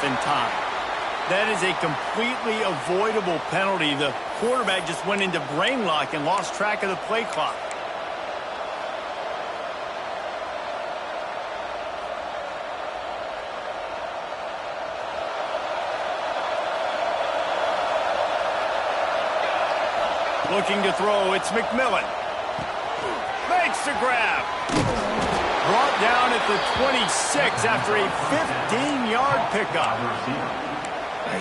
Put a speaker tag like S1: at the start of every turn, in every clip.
S1: in time. That is a completely avoidable penalty. The quarterback just went into brain lock and lost track of the play clock. Looking to throw, it's McMillan. Makes the grab. Brought down at the 26 after a 15-yard pickup.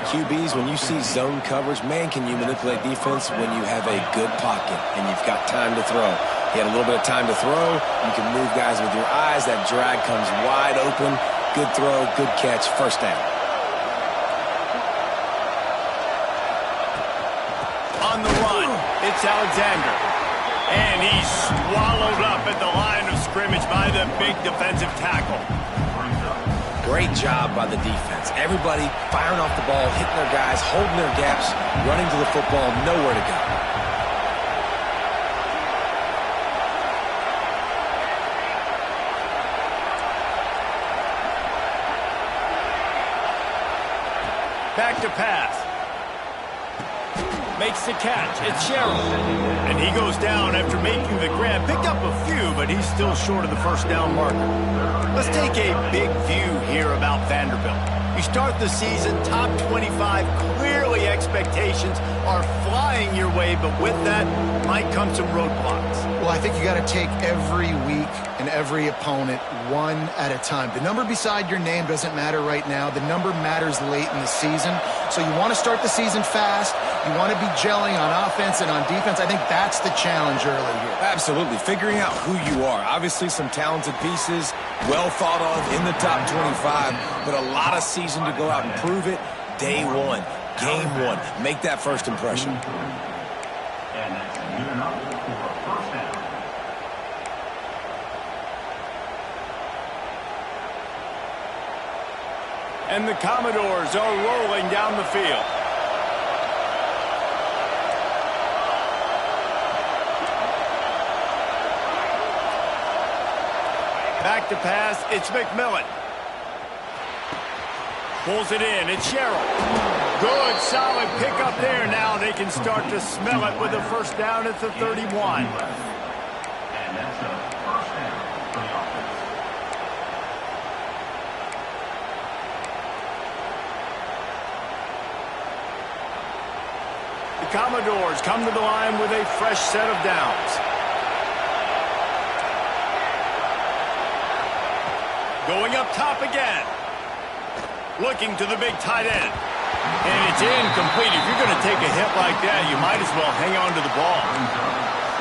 S2: QBs, when you see zone coverage, man, can you manipulate defense when you have a good pocket and you've got time to throw. He had a little bit of time to throw. You can move guys with your eyes. That drag comes wide open. Good throw, good catch, first down.
S1: On the run, it's Alexander. And he's swallowed up at the line of scrimmage by the big defensive tackle.
S2: Great job by the defense. Everybody firing off the ball, hitting their guys, holding their gaps, running to the football, nowhere to go.
S1: Back to pass. Makes the catch. It's Sherrill. And he goes down after making the grab. Picked up a few, but he's still short of the first down marker. Let's take a big view here about Vanderbilt. You start the season top 25. Clearly expectations are flying your way, but with that might come some roadblocks.
S3: Well, I think you got to take every week and every opponent one at a time. The number beside your name doesn't matter right now. The number matters late in the season. So you want to start the season fast. You want to be gelling on offense and on defense. I think that's the challenge early here.
S2: Absolutely. Figuring out who you are. Obviously some talented pieces, well thought of in the top 25, but a lot of season to go out and prove it. Day one, game one. Make that first impression.
S4: And that's good enough for a first down.
S1: And the Commodores are rolling down the field. Back to pass, it's McMillan. Pulls it in, it's Sherrill. Good, solid pickup there. Now they can start to smell it with a first down at the 31.
S4: And that's a first down for the offense.
S1: The Commodores come to the line with a fresh set of downs. Going up top again. Looking to the big tight end. And it's incomplete. If you're going to take a hit like that, you might as well hang on to the ball.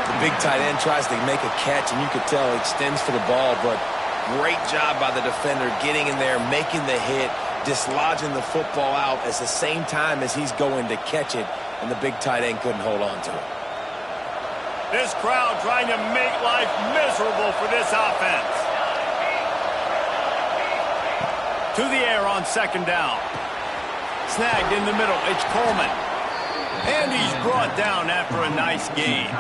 S2: The big tight end tries to make a catch, and you could tell he extends for the ball, but great job by the defender getting in there, making the hit, dislodging the football out at the same time as he's going to catch it, and the big tight end couldn't hold on to it.
S1: This crowd trying to make life miserable for this offense. To the air on second down. Snagged in the middle, it's Coleman. And he's brought down after a nice gain.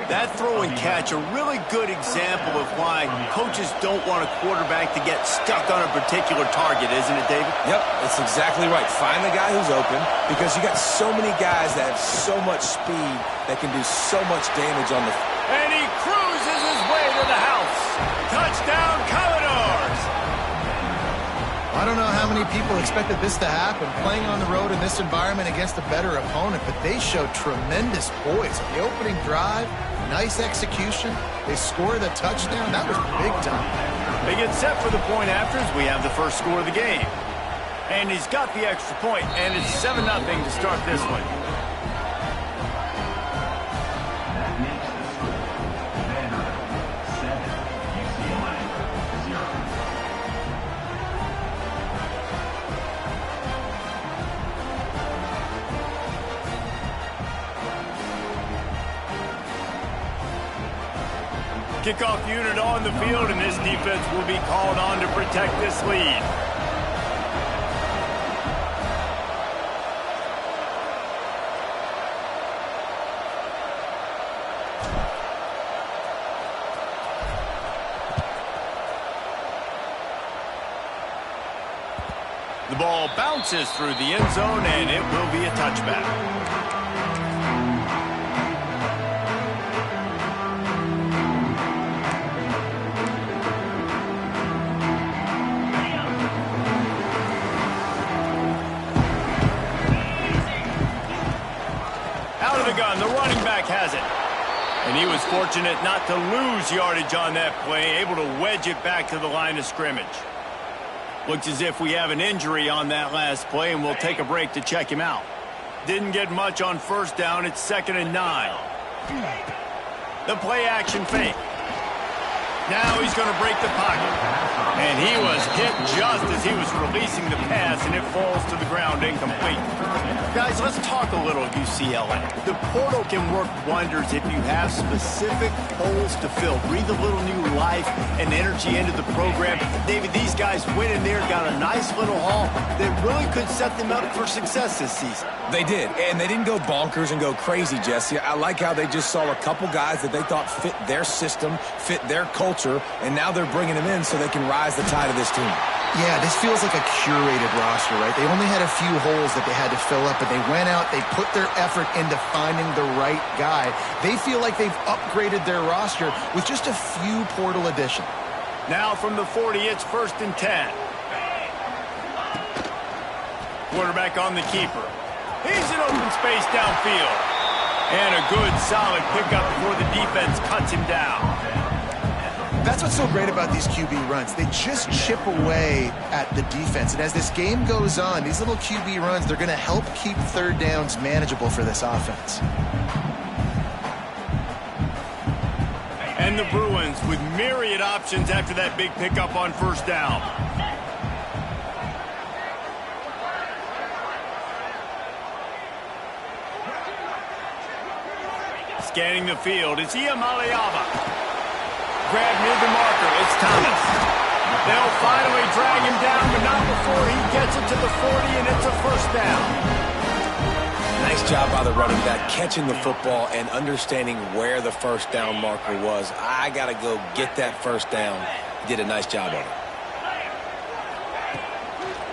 S1: That throw and catch, a really good example of why coaches don't want a quarterback to get stuck on a particular target, isn't it, David?
S2: Yep, that's exactly right. Find the guy who's open, because you got so many guys that have so much speed that can do so much damage on the...
S1: And he cruises his way to the house. Touchdown, Commodores!
S3: I don't know how many people expected this to happen, playing on the road in this environment against a better opponent, but they showed tremendous poise. The opening drive, nice execution. They score the touchdown. That was big time.
S1: They get set for the point afters. We have the first score of the game. And he's got the extra point, and it's 7-0 to start this one.
S4: That makes the score Vanderbilt 7, UCLA 0.
S1: Kickoff unit on the field, and this defense will be called on to protect this lead. The ball bounces through the end zone, and it will be a touchback. Out of the gun, the running back has it. And he was fortunate not to lose yardage on that play, able to wedge it back to the line of scrimmage. Looks as if we have an injury on that last play, and we'll take a break to check him out. Didn't get much on first down. It's 2nd and 9. The play action fake. Now he's going to break the pocket. And he was hit just as he was releasing the pass, and it falls to the ground incomplete. Guys, let's talk a little UCLA. The portal can work wonders if you have specific holes to fill. Breathe a little new life and energy into the program. David, these guys went in there, got a nice little haul that really could set them up for success this season.
S2: They did, and they didn't go bonkers and go crazy, Jesse. I like how they just saw a couple guys that they thought fit their system, fit their culture, and now they're bringing them in so they can rise the tide of this team.
S3: Yeah, this feels like a curated roster, right? They only had a few holes that they had to fill up, but they went out, they put their effort into finding the right guy. They feel like they've upgraded their roster with just a few portal additions.
S1: Now from the 40, it's 1st and 10. Quarterback on the keeper. He's in open space downfield. And a good, solid pickup before the defense cuts him down.
S3: That's what's so great about these QB runs. They just chip away at the defense. And as this game goes on, these little QB runs, they're going to help keep third downs manageable for this offense.
S1: And the Bruins with myriad options after that big pickup on first down. Scanning the field, it's Iamaleava. Grab near the marker, it's Thomas. They'll finally drag him down, but not before he gets it to the 40, and it's a first down.
S2: Nice job by the running back, catching the football and understanding where the first down marker was. I got to go get that first down. He did a nice job on it.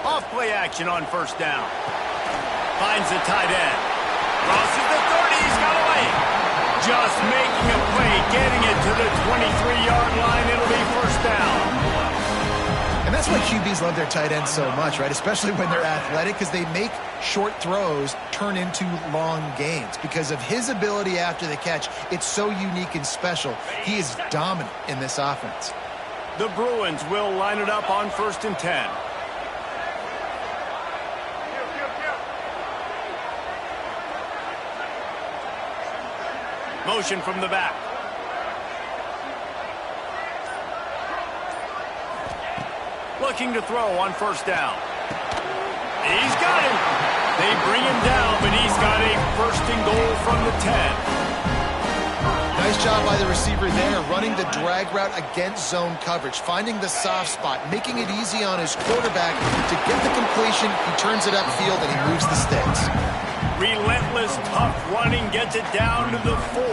S1: Off play action on first down. Finds the tight end. Crosses the 30, he's got away. Just making a play, getting it to the 23-yard line. It'll be first down.
S3: And that's why QBs love their tight ends so much, right? Especially when they're athletic, because they make short throws turn into long gains. Because of his ability after the catch, it's so unique and special. He is dominant in this offense.
S1: The Bruins will line it up on 1st and 10. Motion from the back. Looking to throw on first down. He's got him. They bring him down, but he's got a 1st and goal from the 10.
S3: Nice job by the receiver there, running the drag route against zone coverage, finding the soft spot, making it easy on his quarterback to get the completion. He turns it upfield and he moves the sticks.
S1: Relentless, tough running, gets it down to the 4.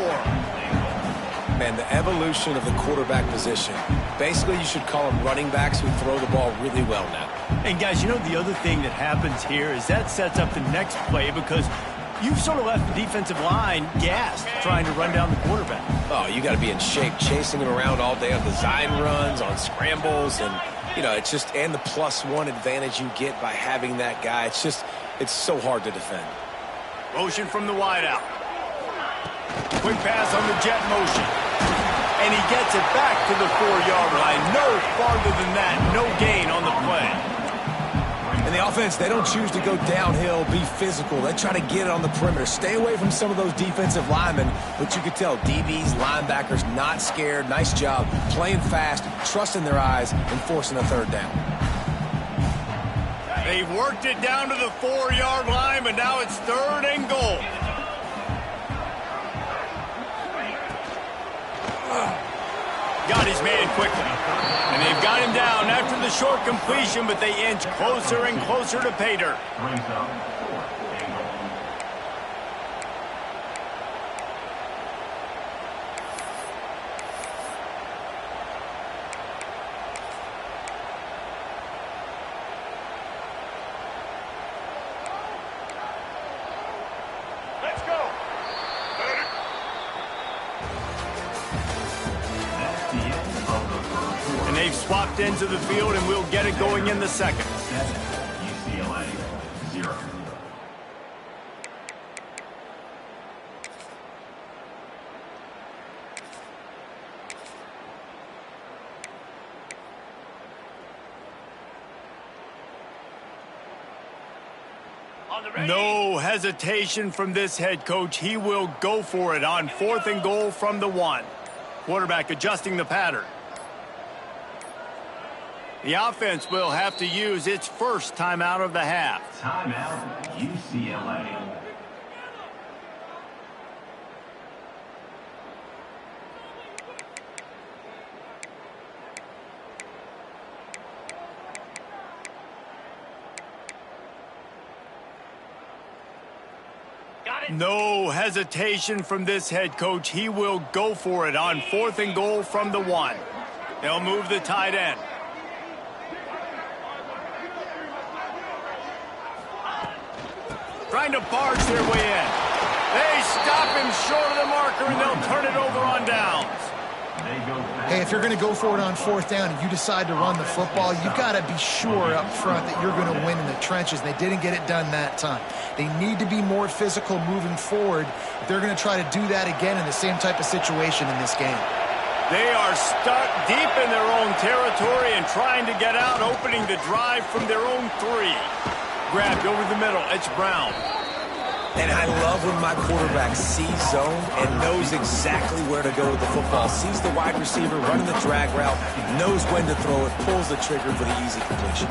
S2: Man, the evolution of the quarterback position. Basically, you should call them running backs who throw the ball really well now.
S1: And guys, you know the other thing that happens here is that sets up the next play because you've sort of left the defensive line gassed trying to run down the quarterback.
S2: Oh, you got to be in shape, chasing him around all day on design runs, on scrambles, and, you know, it's just, and the +1 advantage you get by having that guy. It's just, it's so hard to defend.
S1: Motion from the wideout. Quick pass on the jet motion. And he gets it back to the 4-yard line. No farther than that. No gain on the play.
S2: And the offense, they don't choose to go downhill, be physical. They try to get it on the perimeter. Stay away from some of those defensive linemen. But you could tell DBs, linebackers, not scared. Nice job playing fast, trusting their eyes, and forcing a third down.
S1: They've worked it down to the 4-yard line, but now it's 3rd and goal. Got his man quickly. And they've got him down after the short completion, but they inch closer and closer to pay dirt. They've swapped ends of the field, and we'll get it going in the second.
S4: 7, UCLA 0.
S1: No hesitation from this head coach. He will go for it on 4th and goal from the 1. Quarterback adjusting the pattern. The offense will have to use its first timeout of the half.
S4: Timeout, UCLA.
S1: No hesitation from this head coach. He will go for it on 4th and goal from the 1. They'll move the tight end. Trying to barge their way in. They stop him short of the marker, and they'll turn it over on downs.
S3: Hey, if you're going to go for it on 4th down and you decide to run the football, you've got to be sure up front that you're going to win in the trenches. They didn't get it done that time. They need to be more physical moving forward if they're going to try to do that again in the same type of situation in this game.
S1: They are stuck deep in their own territory and trying to get out, opening the drive from their own 3. Grabbed over the middle. It's Brown.
S2: And I love when my quarterback sees zone and knows exactly where to go with the football. Sees the wide receiver running the drag route, knows when to throw it, pulls the trigger for the easy completion.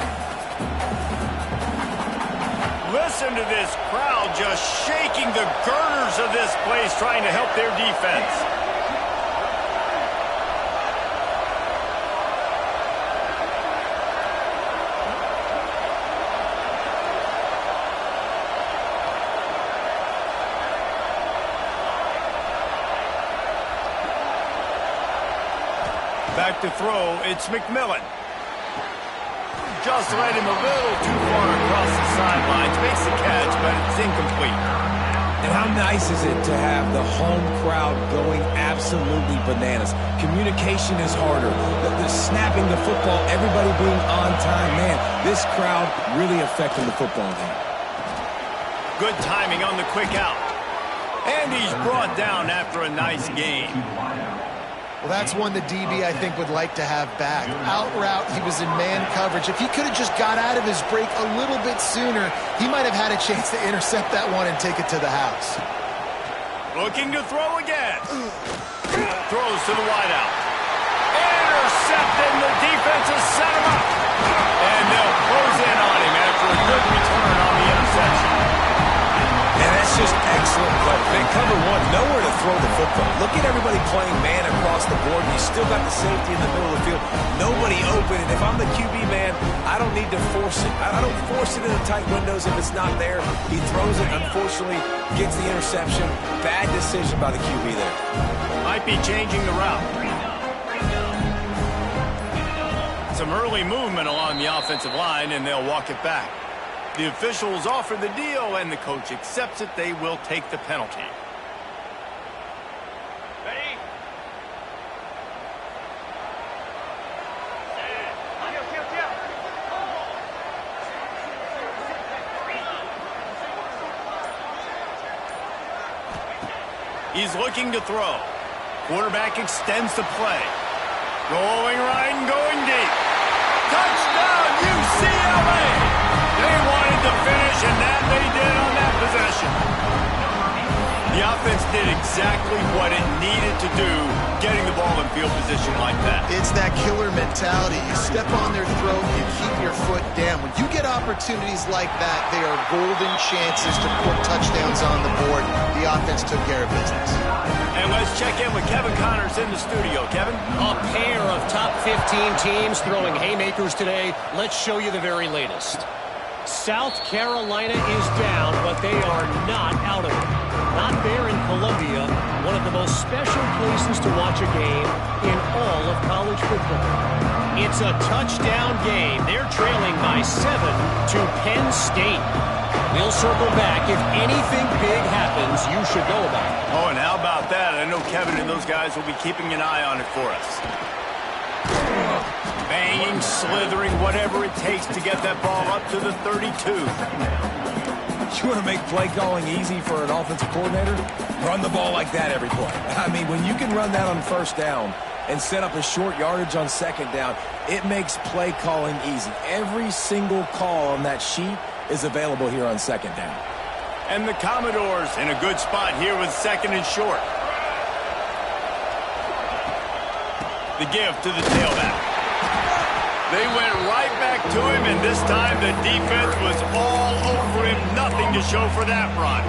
S1: Listen to this crowd just shaking the girders of this place, trying to help their defense. Back to throw, it's McMillan. Just led him a little too far across the sidelines. Makes the catch, but it's incomplete.
S2: And how nice is it to have the home crowd going absolutely bananas? Communication is harder. The snapping the football, everybody being on time. Man, this crowd really affecting the football game.
S1: Good timing on the quick out. And he's brought down after a nice gain.
S3: Well, that's one the DB, I think, would like to have back. Out route, he was in man coverage. If he could have just got out of his break a little bit sooner, he might have had a chance to intercept that one and take it to the house.
S1: Looking to throw again. Throws to the wideout. Intercepted, and the defense has set him up. And they'll close in on him after a good return on the interception.
S2: And that's just excellent play. They cover one, nowhere to throw the football. Look at everybody playing man across the board. You still got the safety in the middle of the field. Nobody open. And if I'm the QB man, I don't need to force it. I don't force it in the tight windows if it's not there. He throws it, unfortunately, gets the interception. Bad decision by the QB there.
S1: Might be changing the route. Some early movement along the offensive line, and they'll walk it back. The officials offer the deal, and the coach accepts it. They will take the penalty. Ready? He's looking to throw. Quarterback extends the play. Going right and going deep. Touchdown, UCLA! They wanted to finish, and that they did on that possession. The offense did exactly what it needed to do, getting the ball in field position like that.
S3: It's that killer mentality. You step on their throat, you keep your foot down. When you get opportunities like that, they are golden chances to put touchdowns on the board. The offense took care of business.
S1: And let's check in with Kevin Connors in the studio. Kevin?
S5: A pair of top 15 teams throwing haymakers today. Let's show you the very latest. South Carolina is down, but they are not out of it. Not there in Columbia, one of the most special places to watch a game in all of college football. It's a touchdown game. They're trailing by 7 to Penn State. We'll circle back. If anything big happens, you should know about it.
S1: Oh, and how about that? I know Kevin and those guys will be keeping an eye on it for us. Banging, slithering, whatever it takes to get that ball up to the 32.
S2: You want to make play calling easy for an offensive coordinator? Run the ball like that every play. I mean, when you can run that on first down and set up a short yardage on second down, it makes play calling easy. Every single call on that sheet is available here on second down.
S1: And the Commodores in a good spot here with second and short. The give to the tailback. They went right back to him, and this time the defense was all over him. Nothing to show for that run.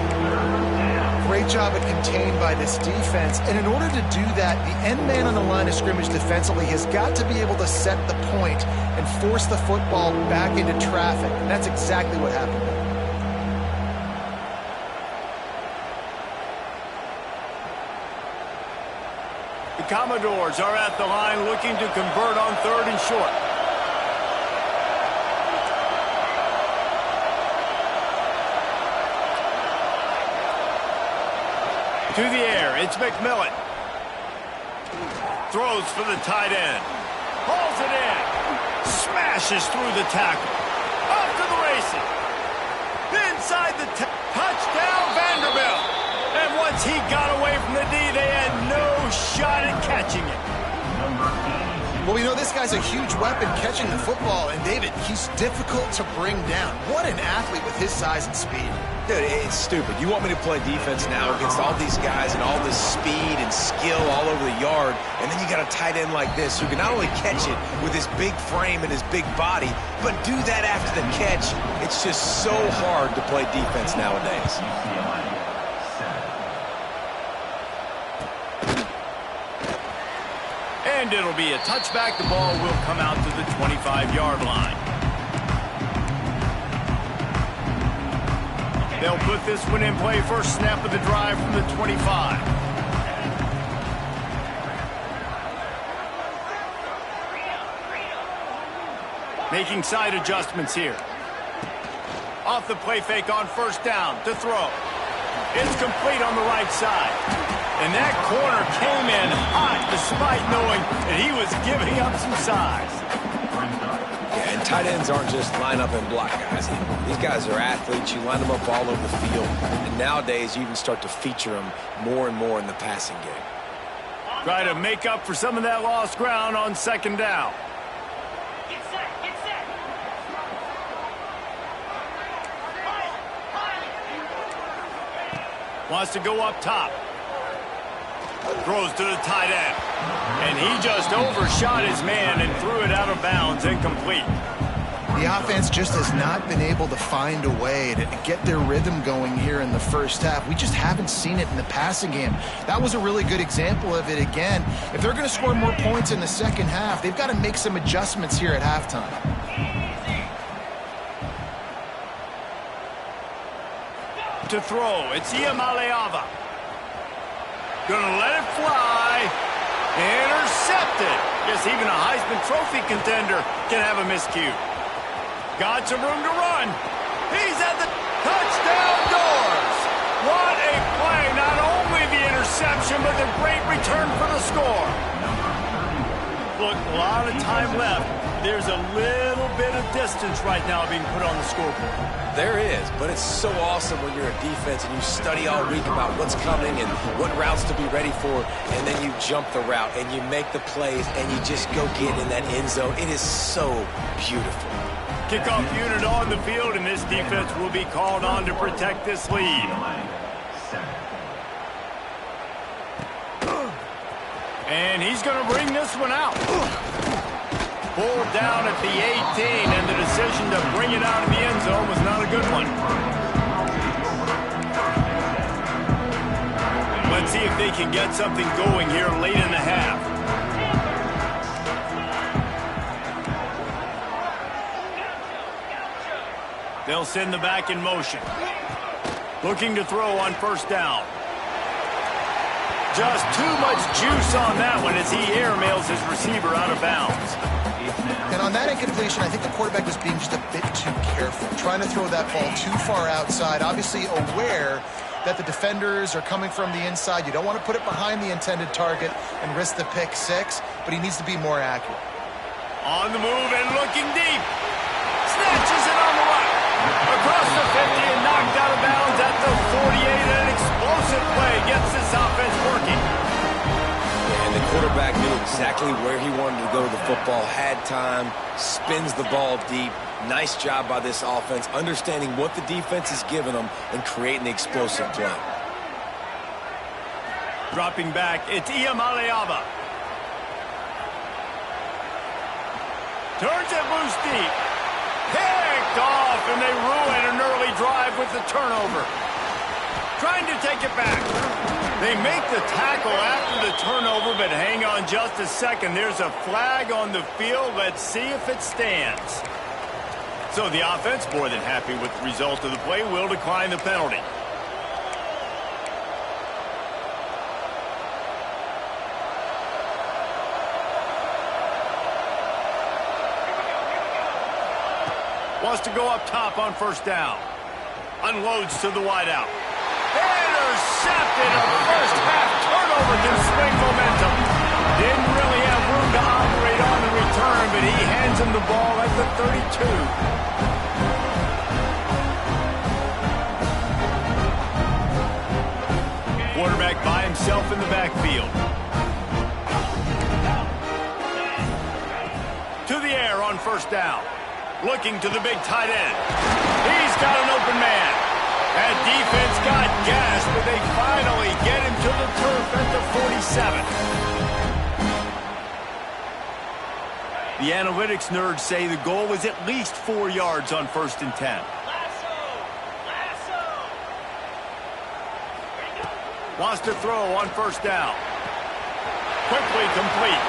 S3: Great job at contained by this defense. And in order to do that, the end man on the line of scrimmage defensively has got to be able to set the point and force the football back into traffic. And that's exactly what happened.
S1: The Commodores are at the line looking to convert on third and short. To the air, it's McMillan. Throws for the tight end. Hauls it in. Smashes through the tackle. Off to the races. Inside the touchdown, Vanderbilt. And once he got away from the D, they had no shot at catching it.
S3: Well, we know this guy's a huge weapon catching the football, and David, he's difficult to bring down. What an athlete with his size and speed.
S2: Dude, it's stupid. You want me to play defense now against all these guys and all this speed and skill all over the yard, and then you got a tight end like this who can not only catch it with his big frame and his big body, but do that after the catch. It's just so hard to play defense nowadays.
S1: And it'll be a touchback. The ball will come out to the 25-yard line. They'll put this one in play. First snap of the drive from the 25. Making side adjustments here. Off the play fake on first down to throw. It's complete on the right side. And that corner came in hot despite knowing that he was giving up some size.
S2: Yeah, and tight ends aren't just line up and block guys. These guys are athletes. You line them up all over the field. And nowadays, you even start to feature them more and more in the passing game.
S1: Try to make up for some of that lost ground on second down.
S4: Get set, get set.
S1: Wants to go up top. Throws to the tight end. And he just overshot his man and threw it out of bounds, incomplete.
S3: The offense just has not been able to find a way to get their rhythm going here in the first half. We just haven't seen it in the passing game. That was a really good example of it again. If they're going to score more points in the second half, they've got to make some adjustments here at halftime.
S1: To throw, it's Iamaleava. Gonna let it fly. Intercepted. Guess even a Heisman Trophy contender can have a miscue. Got some room to run. He's at the touchdown doors. What a play. Not only the interception, but the great return for the score. Look, a lot of time left. There's a little bit of distance right now being put on the scoreboard.
S2: There is, but it's so awesome when you're a defense and you study all week about what's coming and what routes to be ready for, and then you jump the route and you make the plays and you just go get in that end zone. It is so beautiful.
S1: Kickoff unit on the field, and this defense will be called on to protect this lead. And he's going to bring this one out. Pulled down at the 18, and the decision to bring it out of the end zone was not a good one. Let's see if they can get something going here late in the half. They'll send the back in motion. Looking to throw on first down. Just too much juice on that one as he airmails his receiver out of bounds.
S3: And on that incompletion, I think the quarterback was being just a bit too careful, trying to throw that ball too far outside, obviously aware that the defenders are coming from the inside. You don't want to put it behind the intended target and risk the pick six, but he needs to be more accurate.
S1: On the move and looking deep. Snatches it on the right. Across the 50 and knocked out of bounds at the 48. An explosive play gets this offense working.
S2: And the quarterback knew exactly where he wanted to go to the football, had time, spins the ball deep. Nice job by this offense, understanding what the defense is giving them and creating the explosive play.
S1: Dropping back, it's Iamaleava. Turns it loose deep. Picked off, and they ruin an early drive with the turnover. Trying to take it back. They make the tackle after the turnover, but hang on just a second. There's a flag on the field. Let's see if it stands. So the offense, more than happy with the result of the play, will decline the penalty. Wants to go up top on first down. Unloads to the wideout. Intercepted. A first half turnover can swing momentum. Didn't really have room to operate on the return, but he hands him the ball at the 32. Quarterback by himself in the backfield. To the air on first down. Looking to the big tight end. He's got an open man. That defense got gas, but they finally get him to the turf at the 47. The analytics nerds say the goal was at least 4 yards on 1st and 10. Wants to throw on first down. Quickly complete.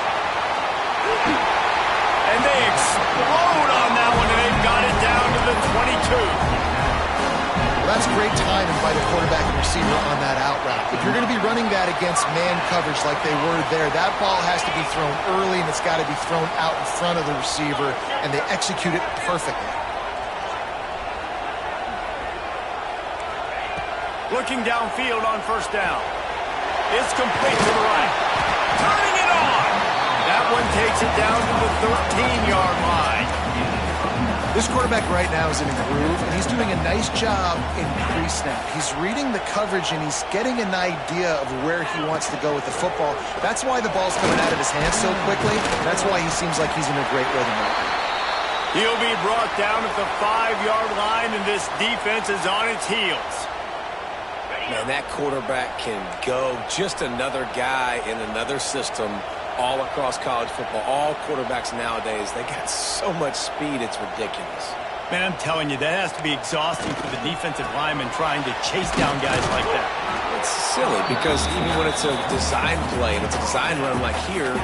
S1: And they explode on that one, and they've got it down to the 22.
S3: Well, that's great timing by the quarterback and receiver on that out route. If you're going to be running that against man coverage like they were there, that ball has to be thrown early, and it's got to be thrown out in front of the receiver, and they execute it perfectly.
S1: Looking downfield on first down. It's complete to the right. Turning it on. That one takes it down to the 13-yard line.
S3: This quarterback right now is in a groove, and he's doing a nice job in pre-snap. He's reading the coverage, and he's getting an idea of where he wants to go with the football. That's why the ball's coming out of his hands so quickly. That's why he seems like he's in a great rhythm right now.
S1: He'll be brought down at the 5-yard line, and this defense is on its heels.
S2: Man, that quarterback can go. Just another guy in another system all across college football. All quarterbacks nowadays, they got so much speed, it's ridiculous.
S1: Man, I'm telling you, that has to be exhausting for the defensive lineman trying to chase down guys like that.
S2: It's silly because even when it's a design play and it's a design run like here,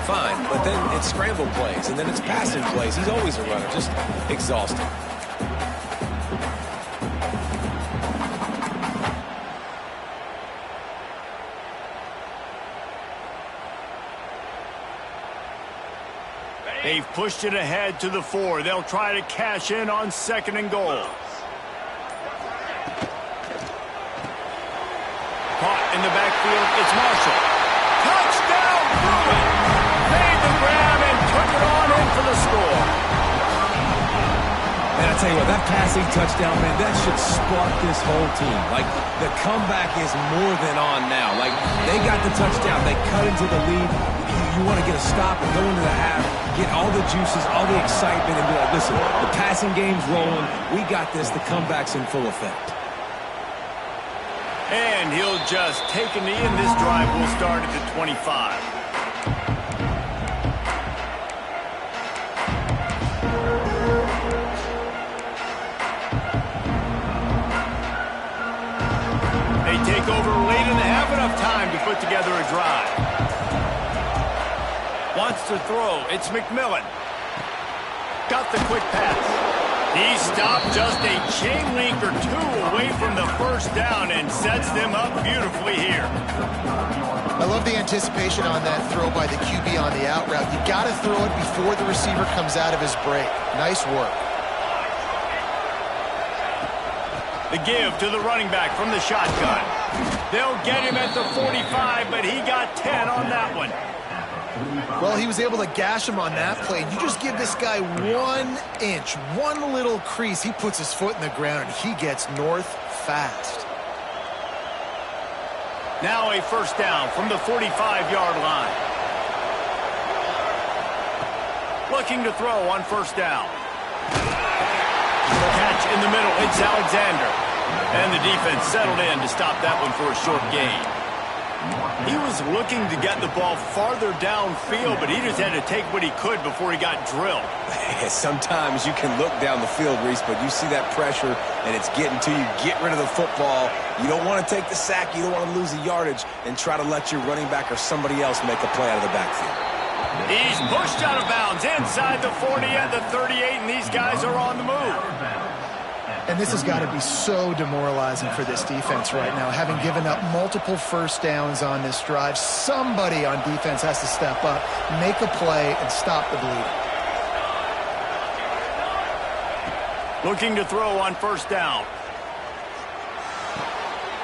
S2: fine. But then it's scramble plays and then it's passing plays. He's always a runner. Just exhausting.
S1: They've pushed it ahead to the 4. They'll try to cash in on 2nd and goal. Caught in the backfield, it's Marshall. Touchdown, Bruin! Made the grab and took it on in for the score.
S6: And I tell you what, that passing touchdown, man, that should spark this whole team. Like, the comeback is more than on now. Like, they got the touchdown. They cut into the lead. You want to get a stop and go into the half, get all the juices, all the excitement, and be like, listen, the passing game's rolling. We got this. The comeback's in full effect.
S1: And he'll just take a knee, and this drive will start at the 25. They take over late and have enough time to put together a drive. Wants to throw. It's McMillan. Got the quick pass. He stopped just a chain link or two away from the first down and sets them up beautifully here.
S3: I love the anticipation on that throw by the QB on the out route. You got to throw it before the receiver comes out of his break. Nice work.
S1: The give to the running back from the shotgun. They'll get him at the 45, but he got 10 on that one.
S3: Well, he was able to gash him on that play. You just give this guy 1 inch, one little crease. He puts his foot in the ground, and he gets north fast.
S1: Now a first down from the 45-yard line. Looking to throw on first down. Catch in the middle. It's Alexander. And the defense settled in to stop that one for a short gain. He was looking to get the ball farther downfield, but he just had to take what he could before he got drilled.
S2: Sometimes you can look down the field, Reese, but you see that pressure and it's getting to you. Get rid of the football. You don't want to take the sack. You don't want to lose the yardage and try to let your running back or somebody else make a play out of the backfield.
S1: He's pushed out of bounds inside the 40 and the 38, and these guys are on the move.
S3: And this has got to be so demoralizing for this defense right now. Having given up multiple first downs on this drive, somebody on defense has to step up, make a play, and stop the bleeding.
S1: Looking to throw on first down.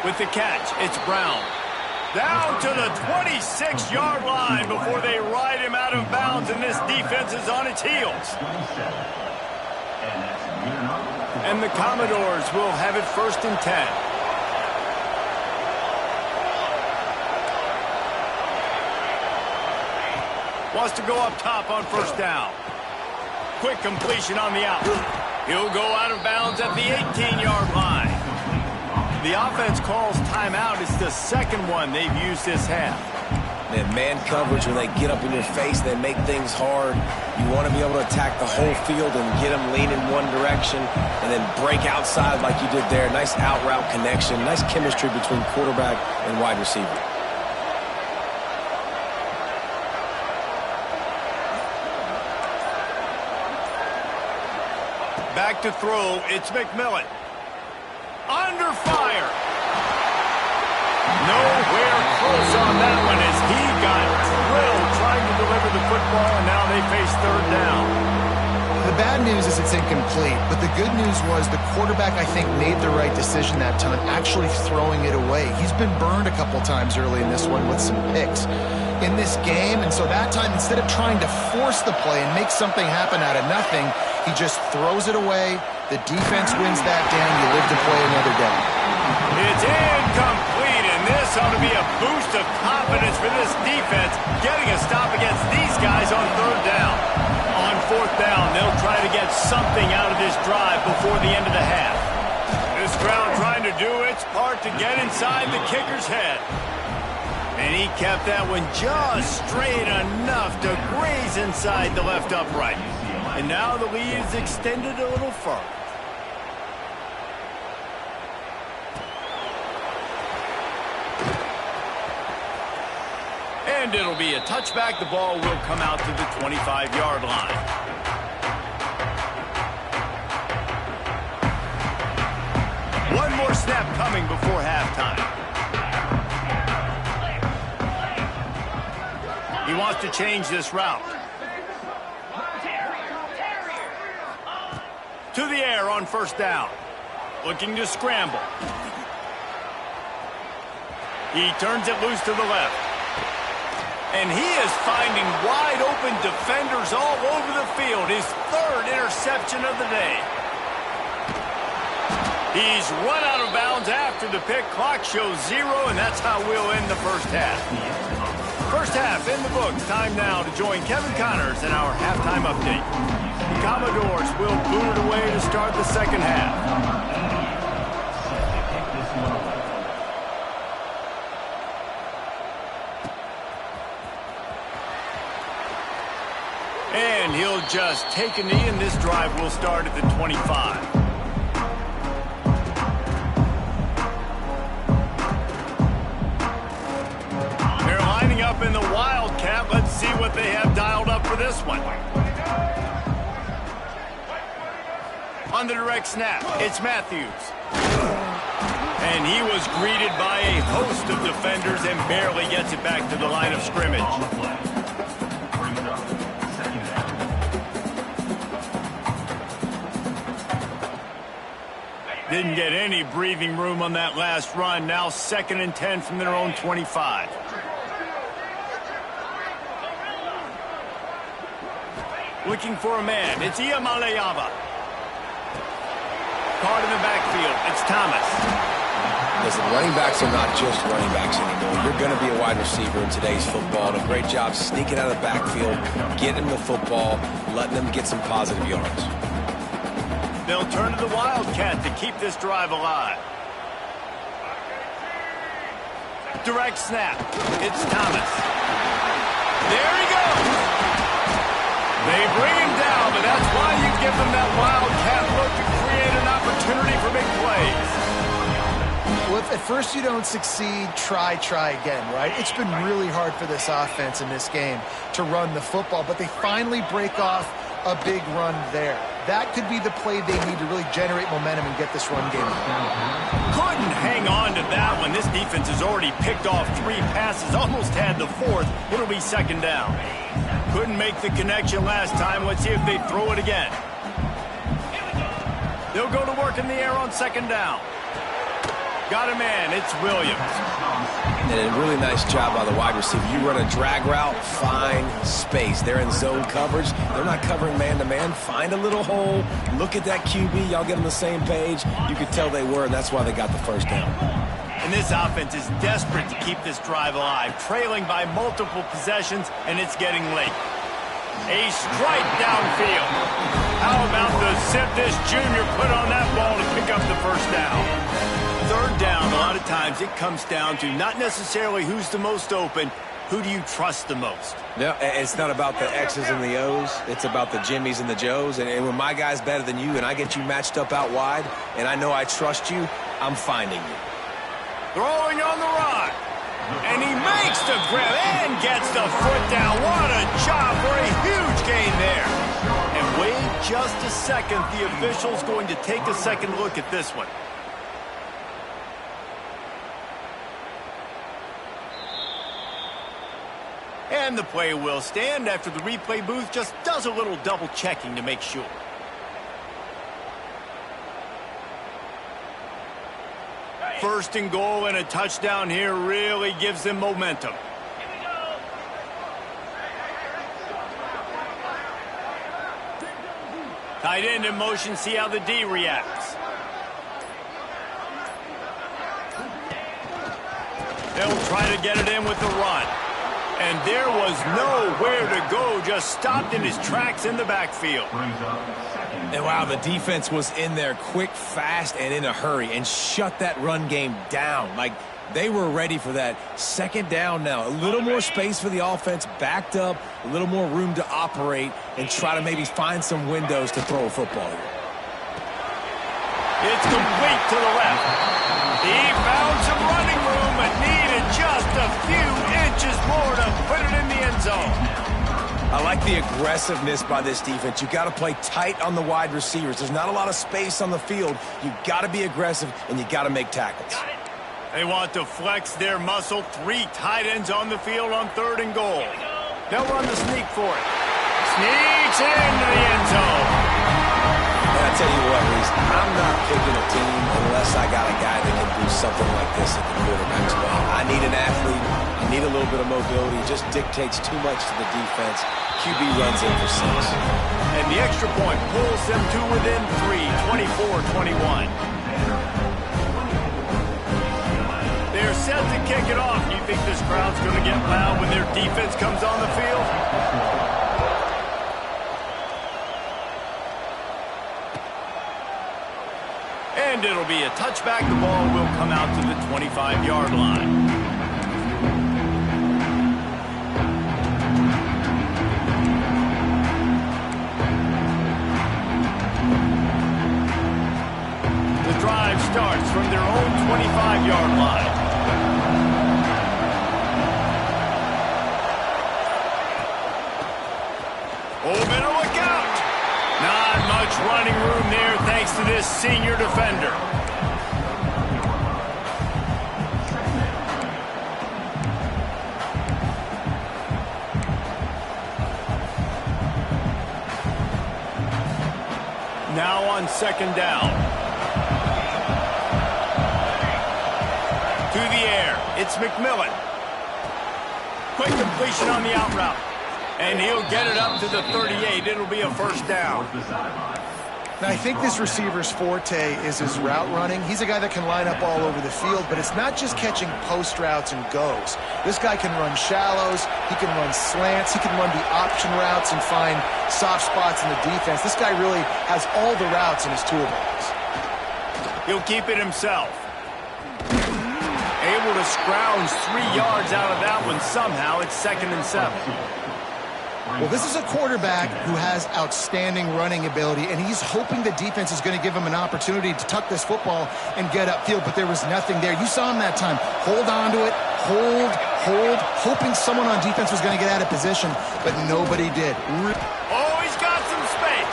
S1: With the catch, it's Brown. Down to the 26-yard line before they ride him out of bounds, and this defense is on its heels. And the Commodores will have it 1st and 10. Wants to go up top on first down. Quick completion on the out. He'll go out of bounds at the 18-yard line. The offense calls timeout. It's the second one they've used this half.
S2: Man coverage, when they get up in your face, they make things hard. You want to be able to attack the whole field and get them leaning one direction and then break outside like you did there. Nice out route connection. Nice chemistry between quarterback and wide receiver.
S1: Back to throw. It's McMillan. Under fire. Nowhere close on that one as he got drilled trying to deliver the football, and now they face third down.
S3: The bad news is it's incomplete, but the good news was the quarterback, I think, made the right decision that time, actually throwing it away. He's been burned a couple times early in this one with some picks in this game, and so that time, instead of trying to force the play and make something happen out of nothing, he just throws it away. The defense wins that down. You live to play another day.
S1: It's incomplete, and this ought to be a boost of confidence for this defense, getting a stop against these guys on third down. On fourth down, they'll try to get something out of this drive before the end of the half. This crowd trying to do its part to get inside the kicker's head. And he kept that one just straight enough to graze inside the left upright. And now the lead is extended a little further. And it'll be a touchback. The ball will come out to the 25-yard line. One more snap coming before halftime. He wants to change this route. To the air on first down. Looking to scramble. He turns it loose to the left. And he is finding wide open defenders all over the field. His third interception of the day. He's run out of bounds after the pick. Clock shows 0, and that's how we'll end the first half. First half in the books. Time now to join Kevin Connors in our halftime update. The Commodores will boot it away to start the second half. And he'll just take a knee, and this drive will start at the 25. They're lining up in the Wildcat. Let's see what they have dialed up for this one. On the direct snap, it's Matthews. And he was greeted by a host of defenders and barely gets it back to the line of scrimmage. Didn't get any breathing room on that last run. Now 2nd and 10 from their own 25. Looking for a man. It's Iamaleava. Caught in the backfield. It's Thomas.
S2: Listen, running backs are not just running backs anymore. You're going to be a wide receiver in today's football. And a great job sneaking out of the backfield, getting the football, letting them get some positive yards.
S1: They'll turn to the Wildcat to keep this drive alive. Direct snap. It's Thomas. There he goes. They bring him down, but that's why you give them that Wildcat look to create an opportunity for big plays.
S3: Well, if at first you don't succeed, try again, right? It's been really hard for this offense in this game to run the football, but they finally break off a big run there. That could be the play they need to really generate momentum and get this run game.
S1: Couldn't hang on to that one. This defense has already picked off 3 passes, almost had the 4th. It'll be second down. Couldn't make the connection last time. Let's see if they throw it again. They'll go to work in the air on second down. Got a man. It's Williams.
S2: And a really nice job by the wide receiver. You run a drag route, find space. They're in zone coverage. They're not covering man-to-man. Find a little hole. Look at that QB. Y'all get on the same page. You could tell they were, and that's why they got the first down.
S1: And this offense is desperate to keep this drive alive, trailing by multiple possessions, and it's getting late. A strike downfield. How about the zip this junior put on that ball to pick up the first down? Third down, a lot of times it comes down to not necessarily who's the most open, who do you trust the most?
S2: No, it's not about the X's and the O's. It's about the Jimmies and the Joes. And when my guy's better than you and I get you matched up out wide and I know I trust you, I'm finding you.
S1: Throwing on the run. And he makes the grab and gets the foot down. What a job for a huge gain there. And wait just a second. The official's going to take a second look at this one. And the play will stand after the replay booth just does a little double checking to make sure. First and goal and a touchdown here really gives them momentum. Tight end in motion, see how the D reacts. They'll try to get it in with the run. And there was nowhere to go, just stopped in his tracks in the backfield.
S2: And wow, the defense was in there quick, fast, and in a hurry and shut that run game down. Like, they were ready for that. Second down now. A little more space for the offense, backed up, a little more room to operate and try to maybe find some windows to throw a football here.
S1: It's complete to the left. He found some running room and needed just a few inches more to put it in the end zone.
S2: I like the aggressiveness by this defense. You got to play tight on the wide receivers. There's not a lot of space on the field. You got to be aggressive and you got to make tackles.
S1: They want to flex their muscle. 3 tight ends on the field on 3rd and goal. They'll run the sneak for it. Sneaks it into the end zone.
S2: And I tell you what, Reese, I'm not picking a team unless I got a guy that can do something like this at the quarterback spot. I need an athlete. I need a little bit of mobility. It just dictates too much to the defense. QB runs in for 6.
S1: And the extra point pulls them to within 3, 24-21. They're set to kick it off. Do you think this crowd's going to get loud when their defense comes on the field? And it'll be a touchback. The ball will come out to the 25-yard line. The drive starts from their own 25-yard line. Oh, better look out. Not much running room there thanks to this senior defender. Now on second down. To the air. It's McMillan. Quick completion on the out route. And he'll get it up to the 38. It'll be a first down.
S3: Now, I think this receiver's forte is his route running. He's a guy that can line up all over the field, but it's not just catching post routes and goes. This guy can run shallows, he can run slants, he can run the option routes and find soft spots in the defense. This guy really has all the routes in his toolbox.
S1: He'll keep it himself. Able to scrounge 3 yards out of that one somehow. It's 2nd and 7.
S3: Well, this is a quarterback who has outstanding running ability, and he's hoping the defense is going to give him an opportunity to tuck this football and get upfield, but there was nothing there. You saw him that time. Hold on to it, hold, hoping someone on defense was going to get out of position, but nobody did.
S1: Oh, he's got some space.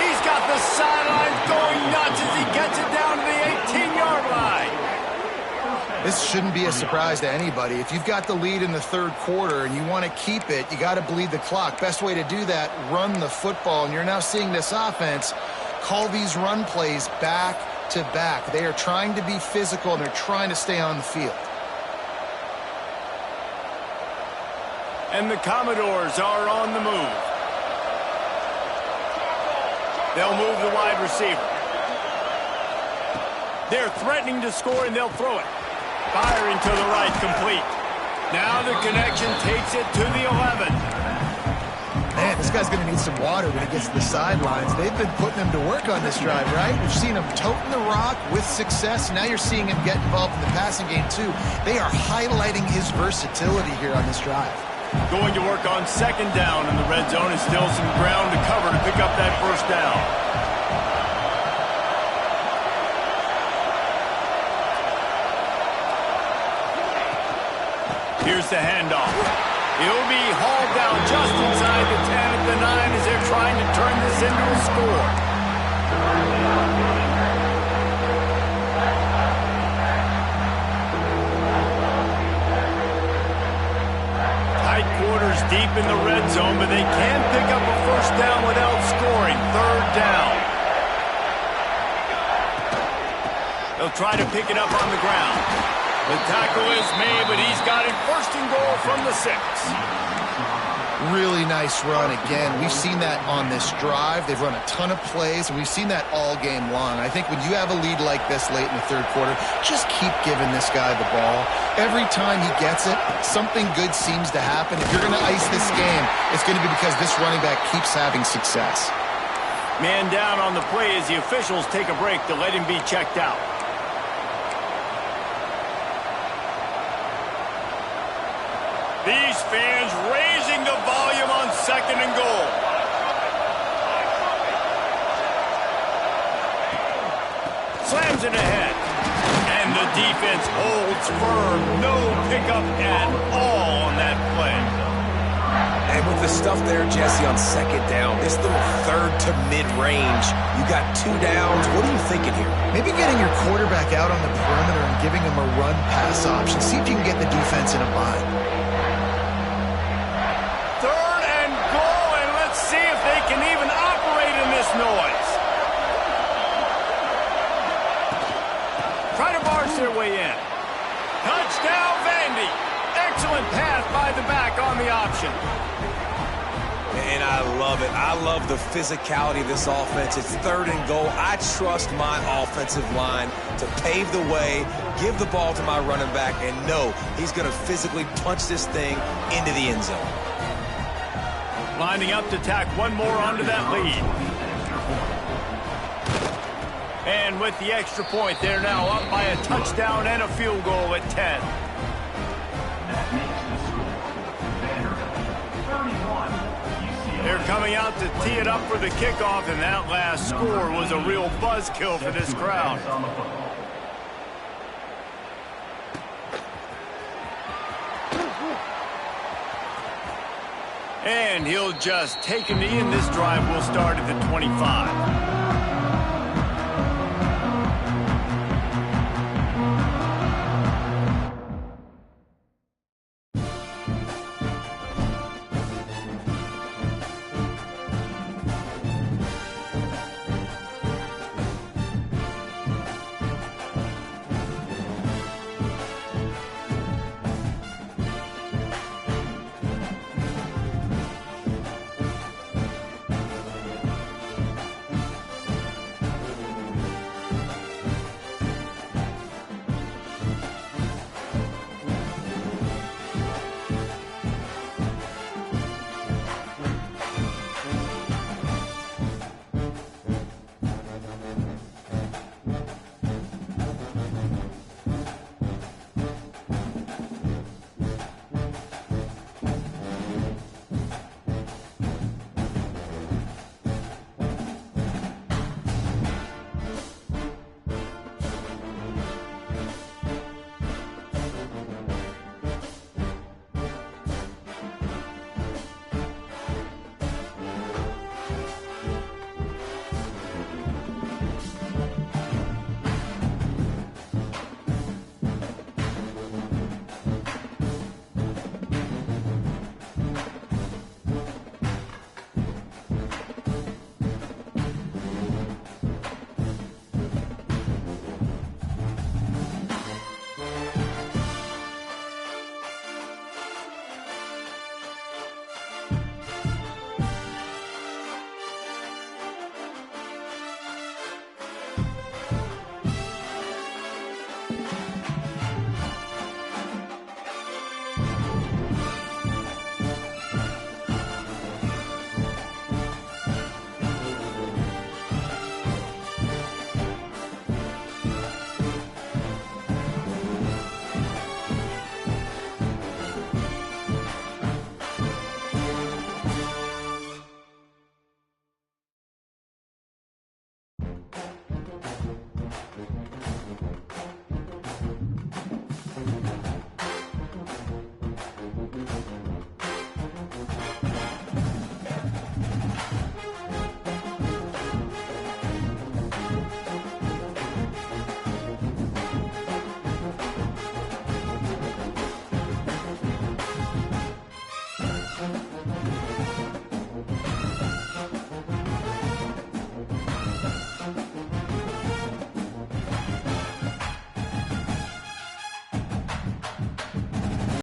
S1: He's got the sidelines going nuts as he gets it down to the 18-yard line.
S3: This shouldn't be a surprise to anybody. If you've got the lead in the 3rd quarter and you want to keep it, you got to bleed the clock. Best way to do that, run the football. And you're now seeing this offense call these run plays back to back. They are trying to be physical, and they're trying to stay on the field.
S1: And the Commodores are on the move. They'll move the wide receiver. They're threatening to score, and they'll throw it. Firing to the right, complete. Now the connection takes it to the 11.
S3: Man, this guy's going to need some water when he gets to the sidelines. They've been putting him to work on this drive, right? We've seen him toting the rock with success. Now you're seeing him get involved in the passing game, too. They are highlighting his versatility here on this drive.
S1: Going to work on 2nd down in the red zone, and still some ground to cover to pick up that first down. Here's the handoff. He'll be hauled down just inside the 10 at the 9 as they're trying to turn this into a score. Tight quarters deep in the red zone, but they can pick up a first down without scoring. 3rd down. They'll try to pick it up on the ground. The tackle is made, but he's got it 1st and goal from the 6.
S3: Really nice run again. We've seen that on this drive. They've run a ton of plays, and we've seen that all game long. I think when you have a lead like this late in the 3rd quarter, just keep giving this guy the ball. Every time he gets it, something good seems to happen. If you're going to ice this game, it's going to be because this running back keeps having success.
S1: Man down on the play as the officials take a break to let him be checked out. These fans raising the volume on 2nd and goal. Slams it ahead. And the defense holds firm. No pickup at all on that play.
S6: And with the stuff there, Jesse, on 2nd down, this little 3rd to mid-range, you got 2 downs. What are you thinking here?
S3: Maybe getting your quarterback out on the perimeter and giving him a run-pass option. See if you can get the defense in a bind.
S1: 3rd and goal, and let's see if they can even operate in this noise. Try to barge their way in. Touchdown, Vandy. Excellent pass by the back on the option.
S6: And I love it. I love the physicality of this offense. It's 3rd and goal. I trust my offensive line to pave the way, give the ball to my running back, and know he's going to physically punch this thing into the end zone.
S1: Lining up to tack one more onto that lead. And with the extra point, they're now up by a touchdown and a field goal at 10.
S4: That makes the score Vanderbilt 31, UCLA.
S1: They're coming out to tee it up for the kickoff, and that last score was a real buzzkill for this crowd. And he'll just take a knee, and this drive will start at the 25.